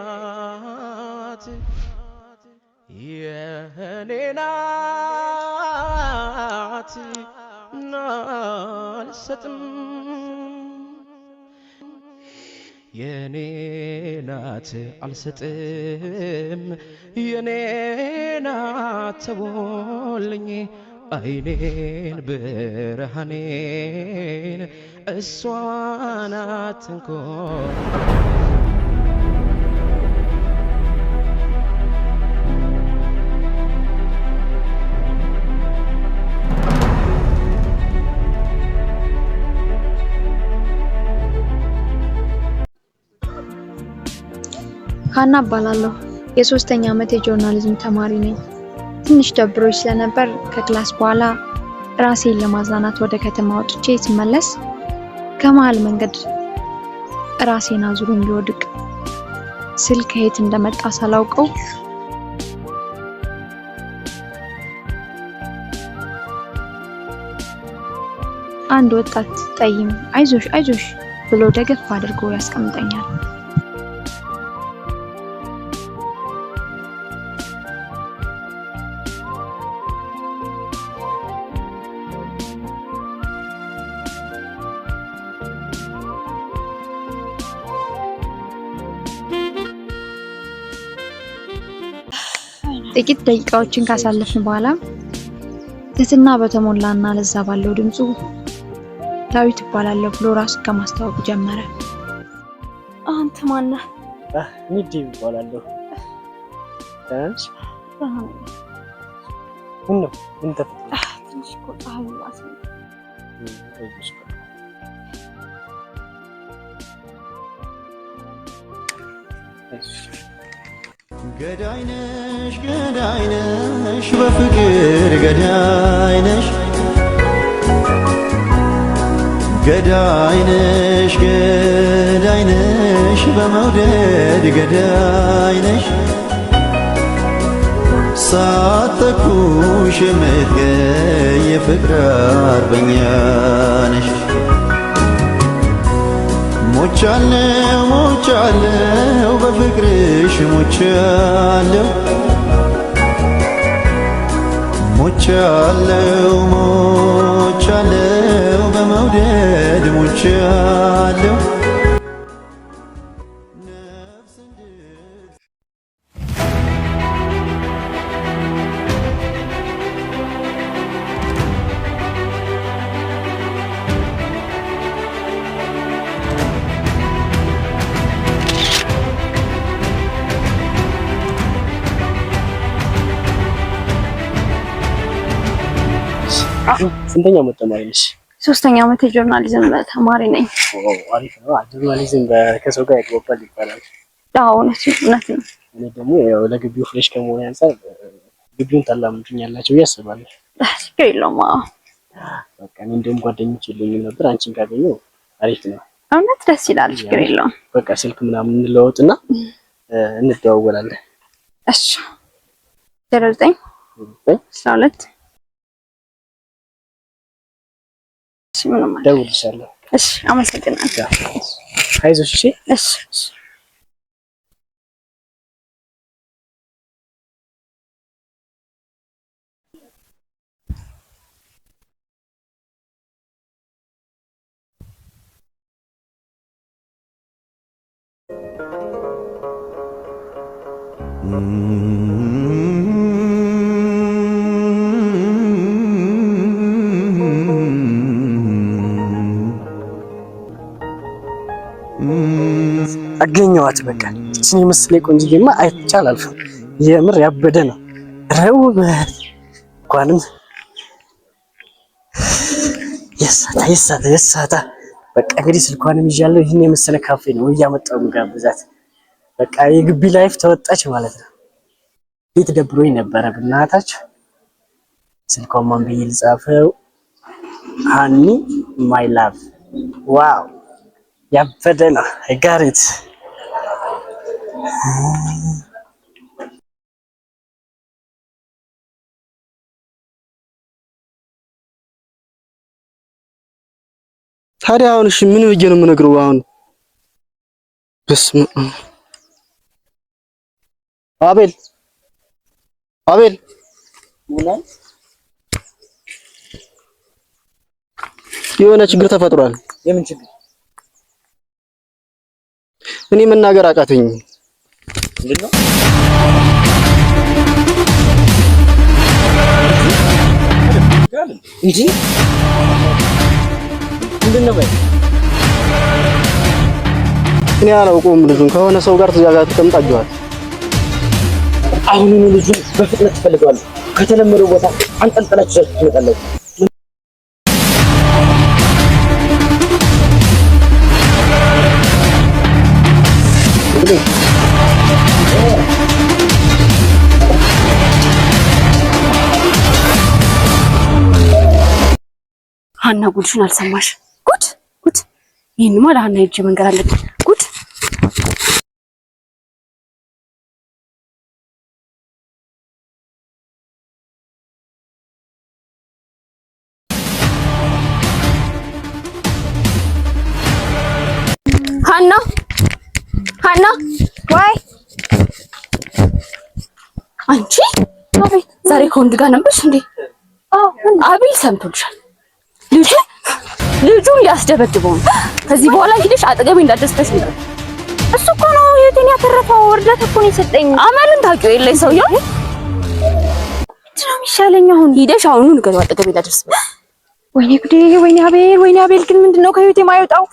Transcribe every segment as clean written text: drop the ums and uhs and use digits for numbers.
ናት የኔ ናት አልሰጥም የኔ ናት አልሰጥም የኔ ናት ተወልኝ አይኔን ብርሃኔን እሷ ናት እንኳ ሀና እባላለሁ የ3ኛ ዓመት የጆርናሊዝም ተማሪ ነኝ። ትንሽ ደብሮኝ ስለነበር ከክላስ በኋላ ራሴን ለማዝናናት ወደ ከተማ ወጥቼ ስመለስ ከመሃል መንገድ ራሴን አዙሮኝ ቢወድቅ ስልክ ከየት እንደመጣ ሳላውቀው አንድ ወጣት ጠይም አይዞሽ አይዞሽ ብሎ ደገፍ አድርጎ ያስቀምጠኛል። ጥቂት ደቂቃዎችን ካሳለፍን በኋላ ትህትና በተሞላና ለዛ ባለው ድምጹ ዳዊት እባላለሁ ብሎ ራሱን ከማስተዋወቅ ጀመረ። አንተ ማን ነህ? ኒዲ እባላለሁ። ታንስ ምን ተፈጠረ? ትንሽ ቆጣህ ይላስ ገዳይነሽ ገዳይነሽ በፍቅር ገዳይነሽ ገዳይነሽ ገዳይነሽ በመውደድ ገዳይነሽ ሳትተኩሽ የምትገይ የፍቅር አርበኛ ነሽ ሞቻለሁ ሞቻለሁ በፍቅርሽ ሞቻለሁ ሞቻለሁ ሞቻለሁ በመውደድ ሞቻለሁ ስንተኛ ዓመት ተማሪ ነሽ? 3ኛ ዓመት የጆርናሊዝም ተማሪ ነኝ። አሪፍ ነው። ጆርናሊዝም ከሰው ጋር ያግባባል ይባላል። አዎ እውነት ነው። እኔ ደግሞ ያው ለግቢው ፍሬሽ ከመሆን አንፃር ግቢውን ታላምዱኛላችሁ ብዬ አስባለሁ። ችግር የለውም። በቃ እኔ እንደውም ጓደኞች የሉኝም ነበር። አንቺን ካገኘሁ አሪፍ ነው። እውነት ደስ ይላል። ችግር የለውም። በቃ ስልክ ምናምን እንለዋወጥና እንደዋወላለን። እሺ 09 12 ደውልልሻለሁ። እሺ አመሰግናለሁ። አይዞሽ። እሺ አገኘዋት በቃ እቺ ምስል ቆንጆዬማ አይቻል አልፎ የምር ያበደ ነው። ረውበት እንኳንም የሳታ በቃ እንግዲህ ስልኳንም ይዣለሁ። ይሄን የመሰለ ካፌ ነው እያመጣው ምጋብዛት። በቃ የግቢ ላይፍ ተወጣች ማለት ነው። ቤት ደብሮኝ ነበረ በእናታችሁ። ስልኳን ማን ብዬ ልጻፈው? ሃኒ ማይ ላቭ ዋው ያበደ ነው። I got it። ታዲያ አሁን እሺ ምን ብዬ ነው የምነግረው? አሁን በስመ አብ አቤል አቤል የሆነ ችግር ተፈጥሯል። የምን ችግር? እኔ መናገር አቃተኝ። ምንድነው? እንጂ ምንድነው? እኔ አላውቀውም። ልጁን ከሆነ ሰው ጋር ተዛጋ ተቀምጣችኋል። አሁን ልጁን በፍጥነት ትፈልጋለህ። ከተለመደው ቦታ አንጠልጥላችሁ ዘርፍ ትመጣላችሁ። ሀና ጉድሽን አልሰማሽ? ጉድ ይሄንማ ለሀና ሂጅ መንገር አለብኝ። ጉድ ሀና ወይ አንቺ አቤት፣ ዛሬ ከወንድ ጋር ነበርሽ እንዴ? አቤል ሰምቶልሻል። ልጁ ሊያስደበድበው ነው። ከዚህ በኋላ ሂደሽ አጠገቤ እንዳትደርስ ነው። እሱ እኮ ነው የቴን ያተረፈው። ወርደት እኮ ነው የሰጠኝ። አመልን ታውቂው የለኝ ሰውዬው ምንድን ነው የሚሻለኝ? አሁን ሂደሽ አሁኑ ንገሪው አጠገቤ እንዳትደርስ። ወይኔ ጉዴ! ወይኔ አቤል ግን ምንድነው ከህይወቴ የማይወጣው?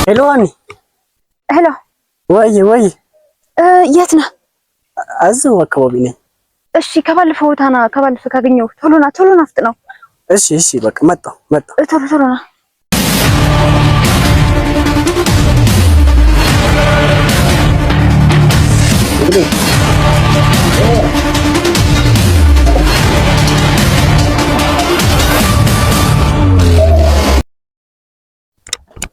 ሄሎ አኒ። ሄሎ ወይ የት ነህ? እዛው አካባቢ ነኝ። እሺ ከባለፈው ካገኘው ቶሎ ና ፍጥነው። እሺ በቃ መጣሁ። ቶሎ ና።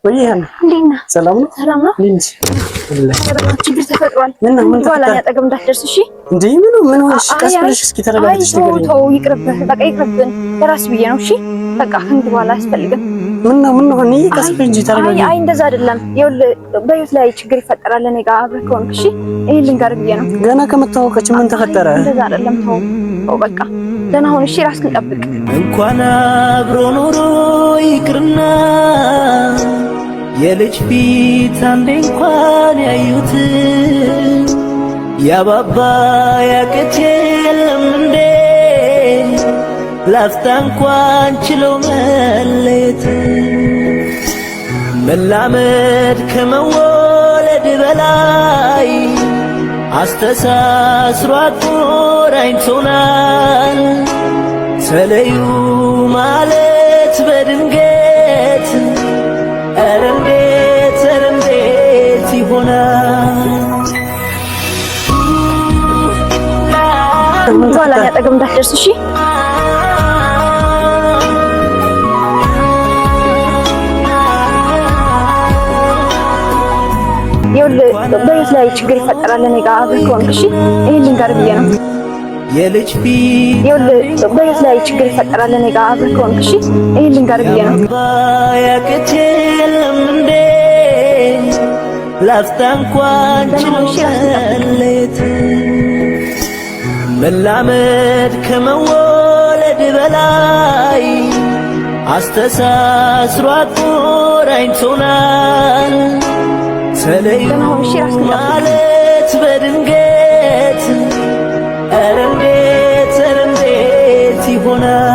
ወይ ሀና እንዴት ነህ? ሰላም ነው? እንዴ ችግር ተፈጥሯል። ምን በኋላ ያጠገም እንዳትደርስ እሺ? እንዴ ምን ሆነሽ? ቀስ ብለሽ እስኪ ተረጋግተሽ ንገሪኝ። ተው ይቅርብህ፣ በቃ ይቅርብን። ለራስ ብዬ ነው። እሺ በቃ ከእንግዲህ በኋላ አያስፈልግም። ምን ሆነ? ቀስ ብለሽ እንጂ ተረጋጊ። አይ እንደዛ አይደለም። ይኸውልህ በህይወት ላይ ችግር ይፈጠራል እኔ ጋር አብረህ ከሆንክ እሺ? ይሄን ልንገርህ ብዬ ነው። ገና ከመታወቃችን ምን ተፈጠረ? እንደዛ አይደለም። ተው በቃ ደህና ሁን እሺ? ራስህን ጠብቅ። እንኳን አብሮ ኖሮ ይቅርና የልጅ ፊት አንዴ እንኳን ያዩት ያባባ ያቅት የለም እንዴ ላፍታ እንኳን ችለው መለየት መላመድ ከመወለድ በላይ አስተሳስሮ አቆራኝቶናል። ተለዩ ማለት በድንገት ኧረ እንዴት ይሆናል? በኋላ ያጠገም እንዳትደርስ እሺ? ይኸውልህ በህይወት ላይ ችግር ይፈጠራል እኔ ጋር አብረህ ከሆንክ እሺ? ይሄን ልንገርህ ብዬ ነው። የልጅ ፊት ይኸውልህ በህይወት ላይ ችግር ይፈጠራል እኔ ጋር አብረህ ከሆንክ እሺ? ይሄን ልንገርህ ብዬ ነው። ያቅት የለም እንዴ ላፍታ እንኳን ችለው መለየት መላመድ ከመወለድ በላይ አስተሳስሮ አቆራኝቶናል። ተለዩ ማለት በድንገት ኧረ እንዴት ይሆናል?